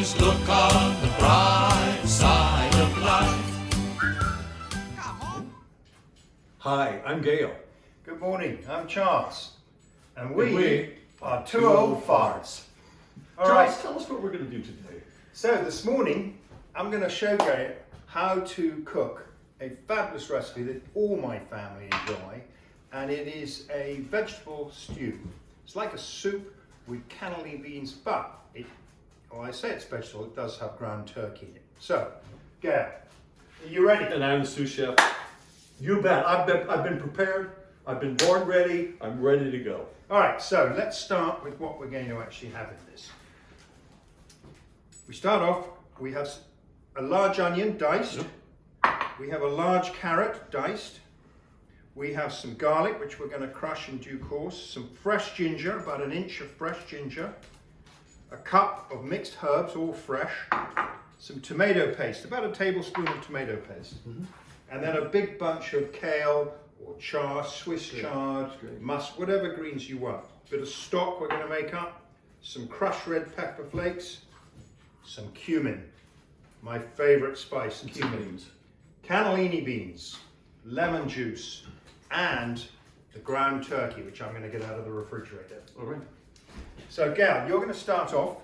always look on the bright side of life. Hi, I'm Gail. Good morning, I'm Charles. And we, And we are Two Old Farts. All Charles, right, tell us what we're going to do today. so this morning I'm going to show you how to cook a fabulous recipe that all my family enjoy, and it is a vegetable stew. It's like a soup with cannellini beans, but I say it's vegetable, it does have ground turkey in it. So, Gail, are you ready? And I'm the sous chef. You bet. I've been prepared. I've been born ready. I'm ready to go. All right, so let's start with what we're going to actually have in this. We start off, we have a large onion diced. We have a large carrot diced. We have some garlic, which we're going to crush in due course. Some fresh ginger, about an inch of fresh ginger. A cup of mixed herbs, all fresh. Some tomato paste, about a tablespoon of tomato paste. And then a big bunch of kale or chard, Swiss chard, musk, whatever greens you want. Bit of stock we're going to make up. Some crushed red pepper flakes. Some cumin, my favorite spice, cumin. Cannellini beans, lemon juice, and the ground turkey, which I'm going to get out of the refrigerator. All right. So, Gal, you're going to start off.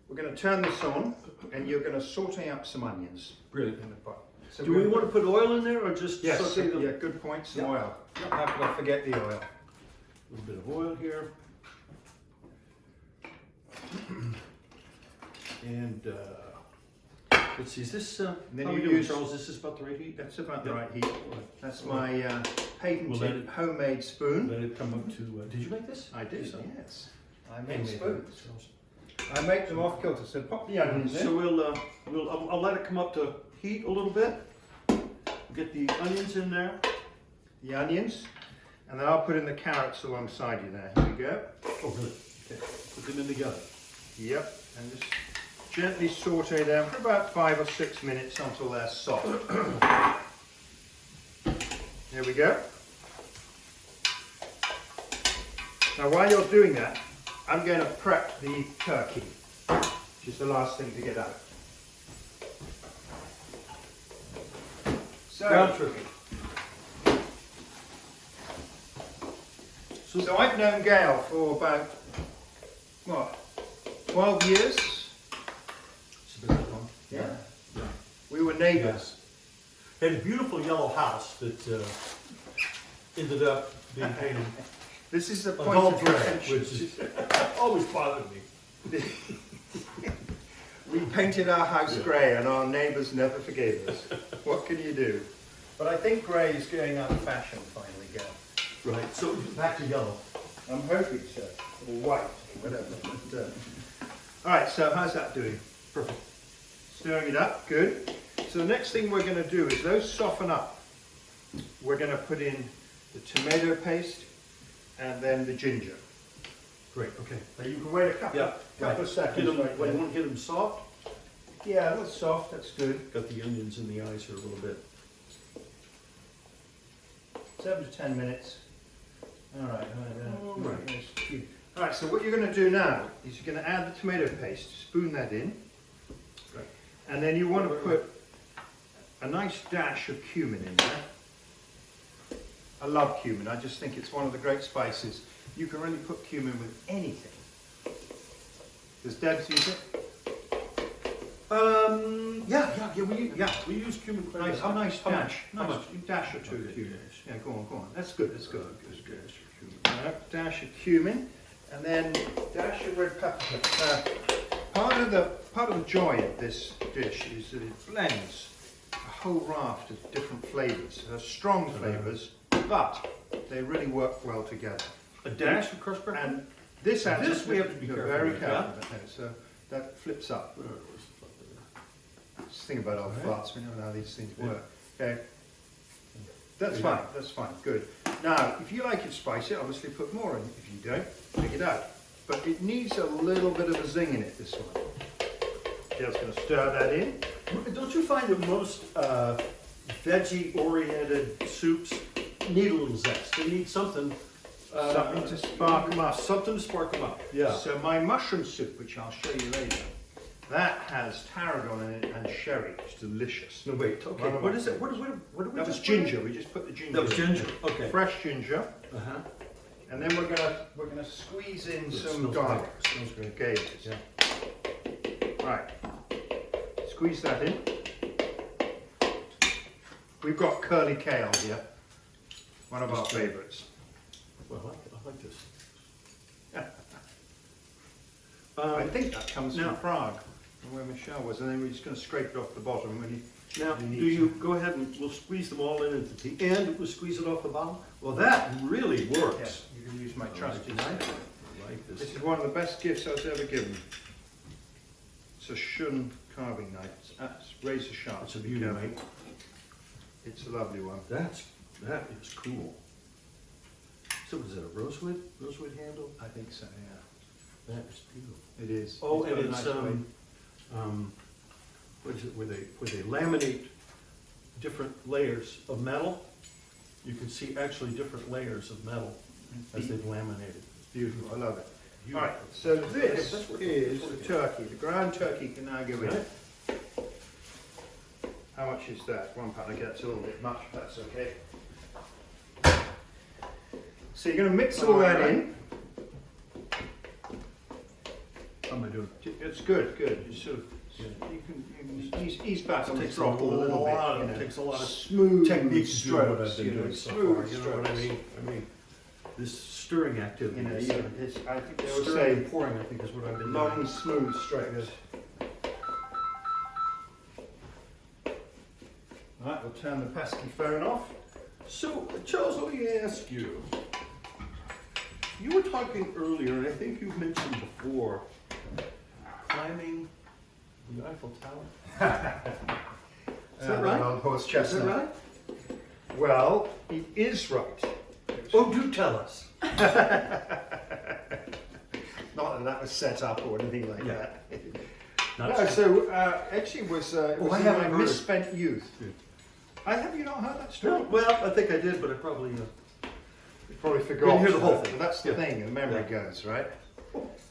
We're going to turn this on, and you're going to saute up some onions. Brilliant. In the pot. So Do we want to put oil in there or just Yes, saute them? yeah, good point, some Yeah. oil. How could I forget the oil? A little bit of oil here. And let's see, is this, then how you we doing, use- Charles? Is this about the right heat? That's about the Yeah. right heat. That's my We'll let patented it- homemade spoon. Let it come up to, did you make this? I did, So- yes. I make Handmade, spoons. Charles. I make them off kilter, so pop the onions in. So I'll let it come up to heat a little bit. Get the onions in there. The onions, and then I'll put in the carrots alongside you there. Here we go. Oh, really? Okay. Put them in together. Yep, and just gently saute them for about 5 or 6 minutes until they're soft. There we go. Now while you're doing that, I'm going to prep the turkey, which is the last thing to get out. Ground So, turkey. so I've known Gail for about, what, 12 years? It's a bit long. Yeah. We were neighbours. Yes. Had a beautiful yellow house that ended up being painted This is the a point dull of gray, contention. which is always bothered me. We painted our house grey and our neighbours never forgave us. What can you do? But I think grey is going out of fashion finally, Gail. Right, so back to yellow. I'm hoping so. Or white, whatever. But, all right, so how's that doing? Perfect. Stirring it up, good. So the next thing we're going to do is those soften up. We're going to put in the tomato paste and then the ginger. Great, okay. Now you can wait a couple of seconds. Get them, right when you there. want to get them soft, Yeah, that's soft, that's good. got the onions in the eyes here a little bit. 7 to 10 minutes. All right, All right. All right, so what you're going to do now is you're going to add the tomato paste, spoon that in, Right. and then you want to put a nice dash of cumin in there. I love cumin, I just think it's one of the great spices. You can really put cumin with anything. Does Debs use it? We use cumin quite a Nice, bit. a nice How dash. much? How Nice much? dash or two. Okay, of cumin. dash. Yeah, go on. That's good, that's good. Dash of cumin, and then dash of red pepper flakes. Part of the joy of this dish is that it blends a whole raft of different flavours. They're strong flavours, but they really work well together. A dash of crushed pepper? And this adds This we have to be you're careful very with, careful with it, so that flips up. Just think about old farts, we know how these things work. Okay. That's fine, good. Now, if you like it spicy, obviously put more in. If you don't, take it out. But it needs a little bit of a zing in it, this one. Just going to stir that in. Don't you find that most veggie-oriented soups need a little zest? They need something. Something to spark them up. Something to spark them up. Yeah. So my mushroom soup, which I'll show you later, that has has tarragon in it and sherry. It's delicious. No, wait, okay, One of what my is it? What did we That was just put in? ginger. We just put the ginger. That was in. ginger, okay. Fresh ginger, Uh-huh. and then we're gonna squeeze in It some smells garlic. great. Smells great. Okay. Yeah. Right. Squeeze that in. We've got curly kale here. One of our favourites. Well, I like this. I think that comes now- from Prague, from where Michelle was, and then we're just going to scrape it off the bottom when you. Now, when do need you go ahead and we'll squeeze them all in at the end? We'll squeeze it off the bottom. Well, that really to. works. Yes, you can use my I like trusty this. knife. I like This this. is one of the best gifts I was ever given. It's a Shun carving knife. It's razor sharp. It's a Be beauty, careful. mate. It's a lovely one. That is cool. So what is it? A rosewood handle? I think so. Yeah, That is beautiful. it is. Oh, got and a it's nice weight. what is it? Where they laminate different layers of metal. You can see actually different layers of metal as they've laminated. Beautiful. I love it. Beautiful. All right. So this That's what- is that's the what- turkey. The ground turkey can now go in. Right. How much is that? £1. Okay, that's a little bit much, but that's okay. So you're going to mix all that in. How am I doing? It's good, good. You sort of, Yeah. you can ease back on the Takes throttle a little bit. lot you of- know. takes a lot of smooth technique to do what I've strokes. been You know, doing so smooth far. You know what I strokes. mean? I mean, this stirring activity. You know, is, I think they would stirring say and pouring, I think, is what I've been long, doing. smooth strokes. Right, we'll turn the pesky phone off. So, Charles, let me ask you. You were talking earlier, and I think you mentioned before, climbing the Eiffel Tower. Is that right? Old horse Is chestnut. that right? Well, it is right. Oh, do tell us. Not that that was set up or anything like Yeah. that. Not No, so- so actually it was I in my haven't heard it. misspent youth. Have you not heard that story? No, well, I think I did, but I probably. You probably forgot. Didn't hear the whole thing. But that's the Yeah. thing, the memory Yeah. goes, right?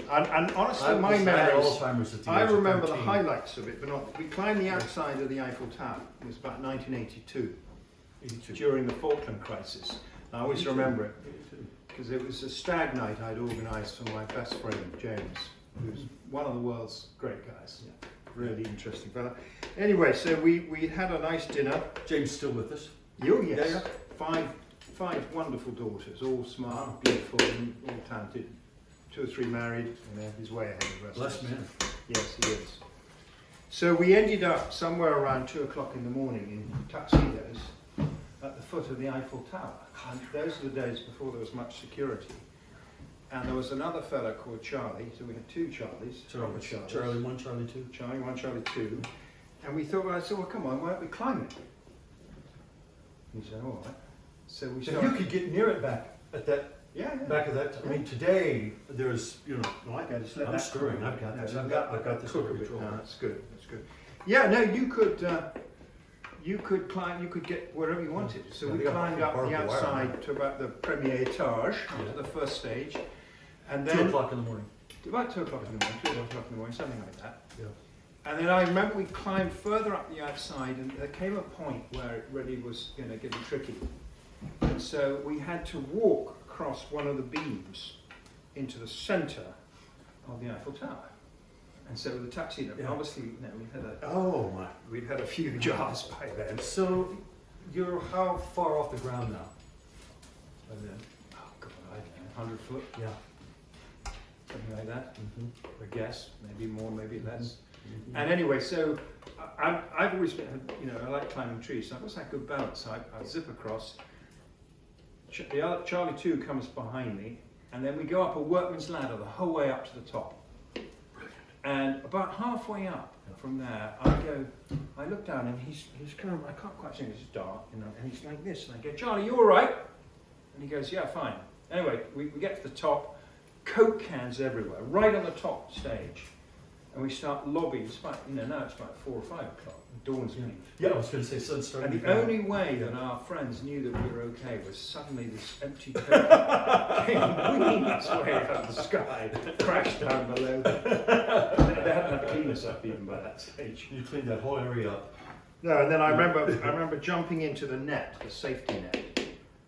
And honestly, I my had memories, Alzheimer's at the I age of remember the 13. highlights of it, but not. We climbed the outside of the Eiffel Tower. It was about 1982, 82. during the Falkland crisis. I always 82. remember it. 82. Because it was a stag night I'd organised for my best friend James, who's one of the world's great guys. Really interesting fella. Anyway, so we had a nice dinner. James still with us? Oh yes, Yeah, five wonderful daughters, all smart, beautiful, and all talented. 2 or 3 married, and he's way ahead of the rest. Blessed of us. man. Yes, he is. So we ended up somewhere around 2 o'clock in the morning in tuxedos at the foot of the Eiffel Tower. And those are the days before there was much security. And there was another fella called Charlie, so we had 2 Charlies. proper Charlies. Charlie 1, Charlie 2. Charlie 1, Charlie 2. And we thought, well, I said, well, come on, why don't we climb it? He said, all right. So we If started. you could get near it back at that, Yeah, yeah. back of that, I mean, today, there's, you know, Okay, just let I'm that stirring, cook. I've got No, this, let I've that got this cook under a bit. control. No, that's good, that's good. Yeah, no, you could climb, you could get wherever you wanted. So Yeah, we they got climbed up barbed the wire. outside to about the premier etage, Yeah. to the first stage. And 2 then, o'clock in the morning. about 2 o'clock in the morning, 2 o'clock in the morning, something like that. Yeah. And then I remember we climbed further up the outside, and there came a point where it really was getting tricky. And so we had to walk across one of the beams into the centre of the Eiffel Tower. And so with the tuxedo, Yeah. obviously, Oh my. we'd had a few jars by then. So, you're how far off the ground now? By then? Oh God, I don't know, 100 foot, Yeah. something like that. Mm-hmm. I guess, maybe more, maybe less. And anyway, so I've always been, I like climbing trees, so I've always had good balance. So I zip across. The other, Charlie 2 comes behind me, and then we go up a workman's ladder the whole way up to the top. And about halfway up from there, I look down, and he's kind of, I can't quite see him, it's dark, and he's like this, and I go, Charlie, you all right? And he goes, yeah, fine. Anyway, we get to the top, Coke cans everywhere, right on the top stage. And we start lobbying. It's about, now it's about 4 or 5 o'clock. The dawn's been. Yeah, I was going to say sun's starting And to the go. only way that our friends knew that we were okay was suddenly this empty Coke came winging its way out of the sky, crashed down below them. they hadn't had cleaned us up even by that stage. You cleaned that whole area up. No, and then I remember jumping into the net, the safety net,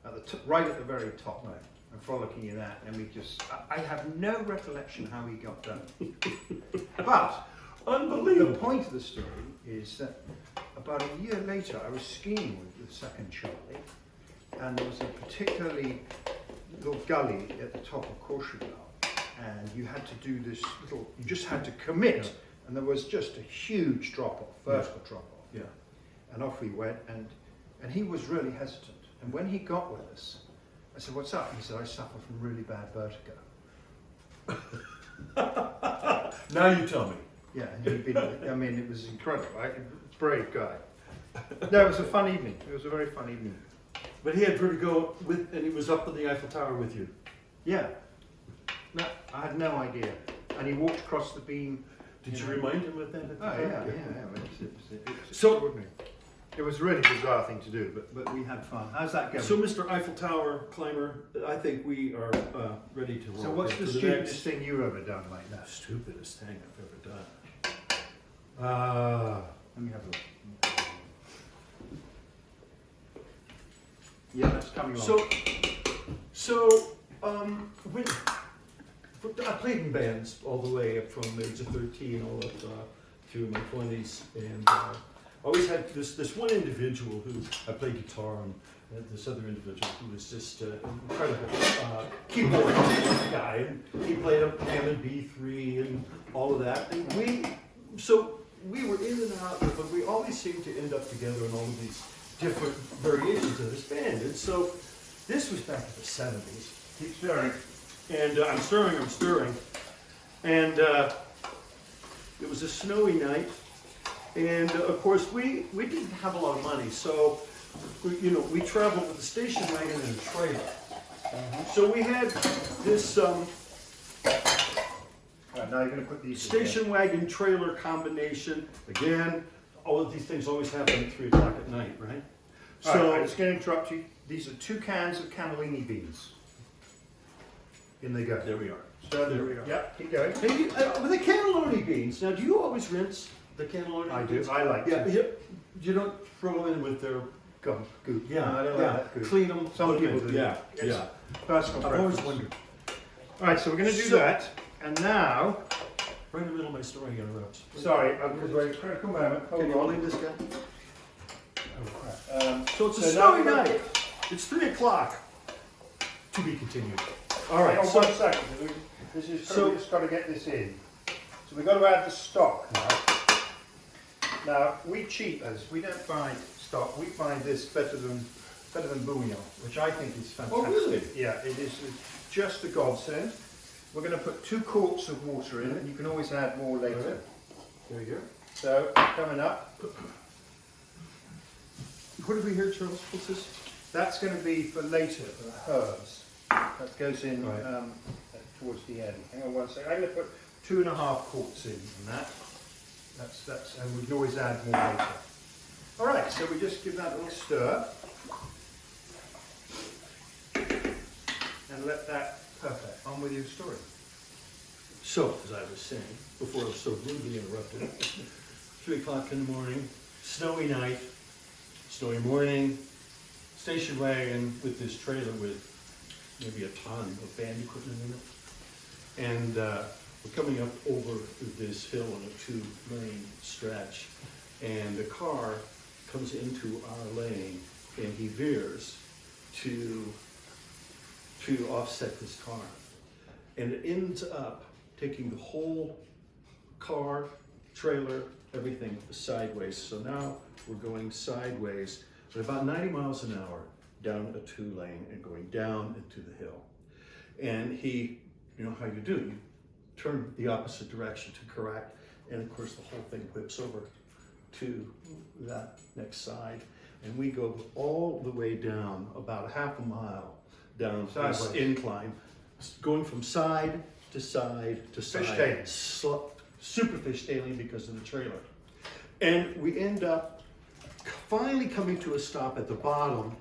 at the right at the very top, and frolicking in that, and we just, I have no recollection how we got done. But Unbelievable. the point of the story is that about a year later, I was skiing with the second Charlie, and there was a particularly little gully at the top of Courchevel, and you had to do this little, you just had to commit, and there was just a huge drop-off, vertical drop-off. Yeah. And off we went, and he was really hesitant. And when he got with us, I said, "What's up?" He said, "I suffer from really bad vertigo." Now you tell me. Yeah, and he'd been, I mean, it was incredible, right? Brave guy. No, it was a fun evening. It was a very fun evening. But he had vertigo and he was up in the Eiffel Tower with you. Yeah. No, I had no idea. And he walked across the beam. Did you remind him of that? At the Oh, time? yeah. It was So- extraordinary. It was a really bizarre thing to do, but we had fun. How's that going? So, Mr. Eiffel Tower climber, I think we are ready to roll. So what's the into stupidest next- thing you've ever done like that? Stupidest thing I've ever done. Let me have a look. Yeah, that's coming along. When I played in bands all the way up from the age of 13 all up through my 20s, and always had this one individual who I played guitar and this other individual who was just an incredible keyboard guy. And he played a Hammond B3 and all of that. And we were in and out, but we always seemed to end up together in all of these different variations of this band. And so this was back in the 70s. Keep stirring. And I'm stirring. And it was a snowy night. And of course, we didn't have a lot of money. So, we traveled with a station wagon and a trailer. So we had this Right, now you're going to put these station wagon trailer combination. Again, all of these things always happen at 3 o'clock at night, right? So I'm just going to interrupt you. These are 2 cans of cannellini beans. In they go. There we are. So There we are. Yeah, keep going. Hey, with the cannelloni beans, now do you always rinse the cannelloni I do. beans? I like Yeah, to. you don't throw them in with their Gum. Goop. Yeah, No, I don't yeah. like that goop. Clean them. Some people do. Yeah, It's yeah. Personal I've always preference. wondered. All right, so we're going to do So- that. And now, Right in the middle of my story, you interrupt. sorry, because we're a critical moment. Can you Hold believe on. this guy? Oh, crap. So it's a So now snowy we're gonna- night. It's 3 o'clock. To be continued. All Hang right. on So, 1 second. This is So- we just got to get this in. So we've got to add the stock now. Now we cheapers, we don't buy stock. We find this better than bouillon, which I think is fantastic. Oh, really? Yeah, it is just a godsend. We're going to put 2 quarts of water in, and you can always add more later. All right. there you go. So coming up, What did we hear, Charles? What's this? that's going to be for later, for the herbs. That goes in Right. towards the end. Hang on 1 second. I'm going to put 2.5 quarts in that. That's, and we can always add more later. All right, so we just give that a little stir. And let that, perfect. On with your story. So, as I was saying, before I was so rudely interrupted, 3 o'clock in the morning, snowy night, snowy morning, station wagon with this trailer with maybe a ton of band equipment in it. And we're coming up over this hill on a 2-lane stretch, and the car comes into our lane, and he veers to offset this car. And it ends up taking the whole car, trailer, everything sideways. So now we're going sideways at about 90 miles an hour down a 2-lane and going down into the hill. And he, you know how you do, you turn the opposite direction to correct, and of course the whole thing whips over to that next side. And we go all the way down about half a mile down this Sideways. incline, going from side to side to side. Fishtailing. Super fishtailing because of the trailer. And we end up finally coming to a stop at the bottom,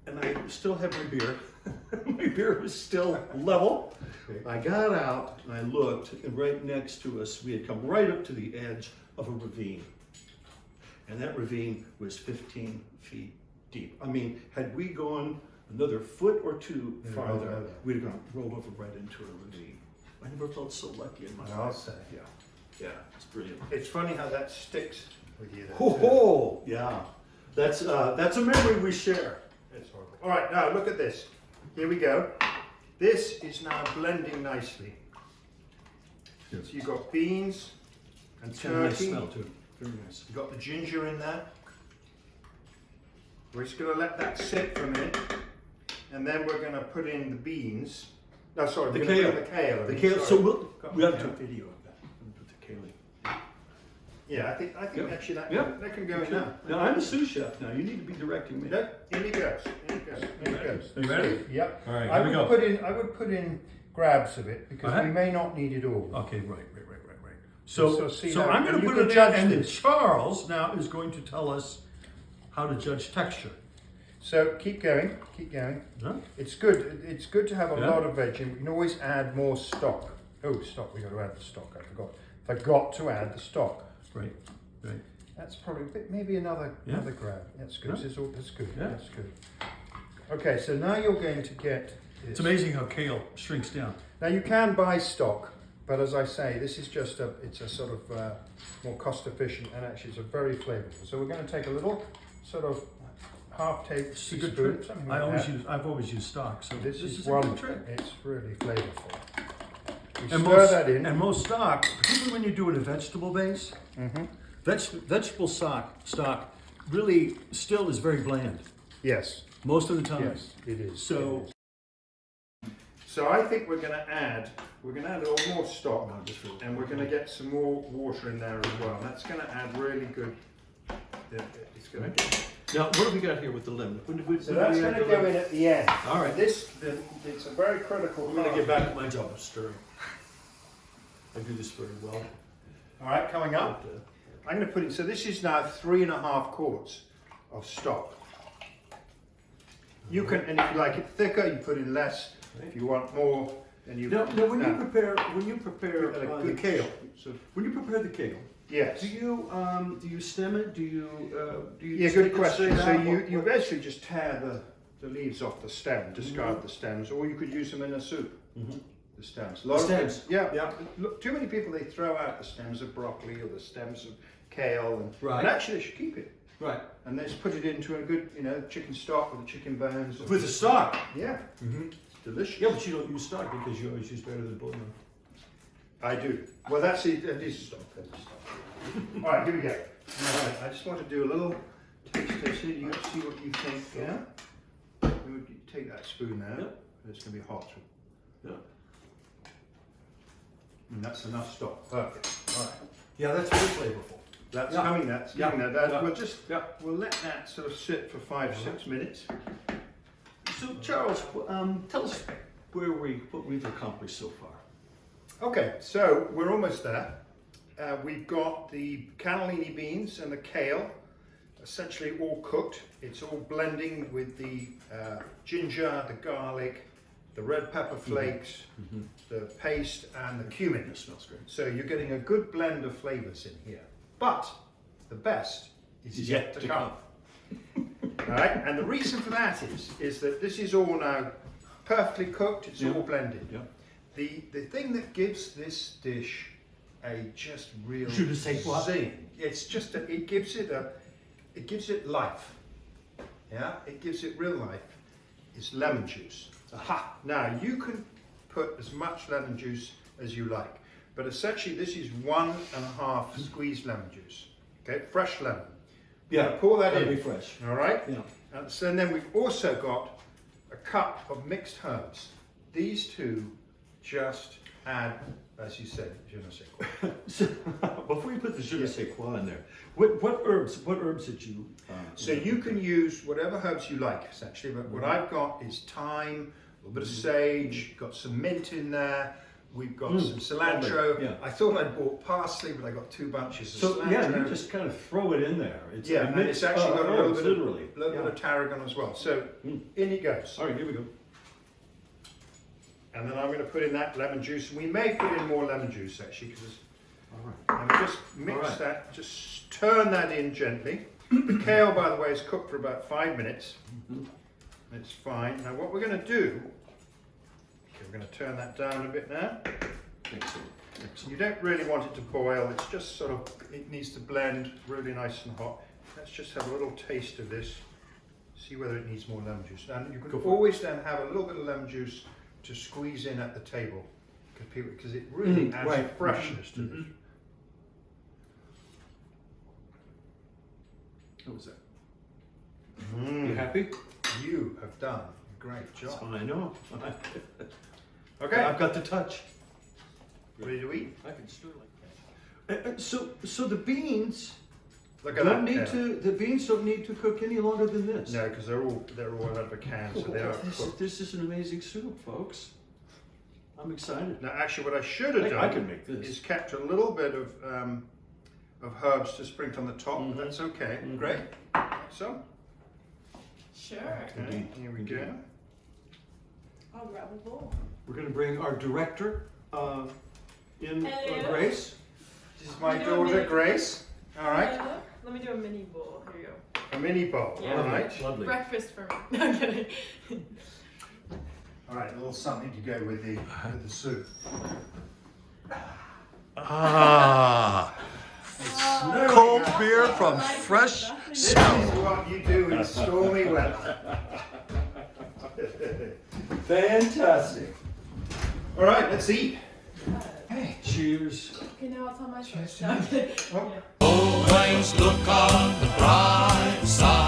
and I still have my beer. My beer was still level. I got out and I looked, and right next to us, we had come right up to the edge of a ravine. And that ravine was 15 feet deep. I mean, had we gone another foot or two farther, we'd have rolled over right into a ravine. I never felt so lucky in my life. I'll say. Yeah, it's brilliant. It's funny how that sticks with you. Ho ho! Yeah, that's a memory we share. It's horrible. All right, now look at this. Here we go. This is now blending nicely. So you've got beans and It's got a nice turkey. smell too. Very nice. You've got the ginger in there. We're just going to let that sit for a minute, and then we're going to put in the beans. No, sorry, The we're going to kale. put in the kale. The kale. So we have to do Yeah. a video of that. We'll put the kale in. Yeah, I think Yeah. actually that, Yeah. that can go in now. Now I'm a sous chef now. You need to be directing me. No, in he goes. In he goes. In he goes. Are you ready? Yep. All right, I here we would go. I would put in grabs of it because Uh-huh. we may not need it all. Okay, right. So, So see so how- I'm going and to you put it can in, judge and then this. Charles now is going to tell us how to judge texture. So keep going, keep going. Huh? It's good. It's good to have a Yeah. lot of veg, and we can always add more stock. Oh, stock! We got to add the stock. I forgot to add the stock. Right. That's probably a bit, maybe another Yeah. grab. That's good. Yeah. That's good. Yeah. That's good. Okay, so now you're going to get this. It's amazing how kale shrinks down. Now you can buy stock, but as I say, this is just it's a sort of more cost efficient, and actually it's a very flavorful. So we're going to take a little sort of half It's a good teaspoon, trick. something like that. I've always used stock, so This is a one good trick. It's really flavorful. We And stir that in. and most stock, particularly when you're doing a vegetable base, Mm-hmm. vegetable stock really still is very bland Yes, most of the time. yes, it is. So- it is. So I think we're going to add a little more stock, and we're going to get some more water in there as well. And that's going to add really good. It's going to get. Now, what have we got here with the lemon? So that's going to go in at the end. All right. It's a very critical. I'm going to get back to my job of stirring. I do this very well. All right, coming up. But, I'm going to put in. So this is now 3.5 quarts of stock. You can, and if you like it thicker, you put in less. If you want more, then you. Now, when you prepare Like the good- kale, So, when you prepare the kale, yes. do you stem it? Do you Yeah, take good it question. straight So out? you basically just tear the leaves off the stem, discard the stems, or you could use them in a soup. Mhm. The stems. The stems. Yeah. Yeah. Look, too many people they throw out the stems of broccoli or the stems of kale, and, Right. and actually they should keep it. Right. And they just put it into a good, chicken stock with the chicken bones. With the stock. Yeah, Mm-hmm. it's delicious. Yeah, but you don't use stock because you always use better than bouillon. I do. Well, that's it. That is stock. That is stock. All right, here we go. All right, I just want to do a little taste test here. You see what you think. Yeah. You would take that spoon there. Yeah. It's going to be hot. Yeah. And that's enough stock. Perfect. All right. Yeah, that's very flavorful. That's Yeah. coming. That's Yeah. coming. That Yeah. we'll let that sort of sit for 5-6 minutes. So, Charles, tell us what we've accomplished so far. Okay, so we're almost there. We've got the cannellini beans and the kale essentially all cooked. It's all blending with the ginger, the garlic, the red pepper flakes, the paste, and the cumin. That smells great. So you're getting a good blend of flavors in here. But the best is yet to come. All right, and the reason for that is that this is all now perfectly cooked. It's Yeah. all blended. Yeah. The thing that gives this dish a just real Je ne sais quoi. zing, it's just it gives it life. Yeah, it gives it real life. It's lemon juice. Aha! Now you can put as much lemon juice as you like, but essentially this is 1.5 squeezed lemon juice. Okay, fresh lemon. Yeah, Pour that that'll in. be fresh. All right. Yeah. And then we've also got a cup of mixed herbs. These two just add, as you said, je ne sais quoi. So, before you put the je ne sais quoi in there, what herbs did you? So you can use whatever herbs you like, essentially. But what I've got is thyme, a little bit of sage, got some mint in there. We've got some cilantro. lovely, yeah. I thought I'd bought parsley, but I got 2 bunches of So cilantro. yeah, you just kind of throw it in there. It's yeah, a and mix it's actually got a little herbs, bit literally. of, little bit of tarragon as well. So in it goes. All right, here we go. And then I'm going to put in that lemon juice. And we may put in more lemon juice actually, because and just mix that, just turn that in gently. The kale, by the way, is cooked for about 5 minutes. It's fine. Now what we're going to do, okay, we're going to turn that down a bit now. Excellent. You don't really want it to boil, it's just sort of, it needs to blend really nice and hot. Let's just have a little taste of this, see whether it needs more lemon juice. And you can always then have a little bit of lemon juice to squeeze in at the table, because it really adds freshness to this. What was that? You happy? You have done a great job. I know. Okay, I've got the touch. ready to eat? I can stir like that. So the beans Look at don't that. need to. The beans don't need to cook any longer than this. No, because they're all out of a can, so they are cooked. This is an amazing soup, folks. I'm excited. Now, actually, what I should have done I can make this. is kept a little bit of herbs to sprinkle on the top. But that's okay. Great. So, Sure. okay, here we go. I'll grab a bowl. We're going to bring our director in, Hello. This Grace. is my You daughter, doing Grace. All right, Hello. Let me do a mini bowl. Here you go. a mini bowl. Yeah. All right. Lovely. Breakfast for me. No, I'm kidding. All right, a little something to go with the soup. Ah, cold beer from fresh This is what you do in stormy weather. Fantastic. All right, let's eat. Hey, cheers. Okay, now I'll tell my story. No, I'm kidding. Oh. Yeah. always look on the bright side.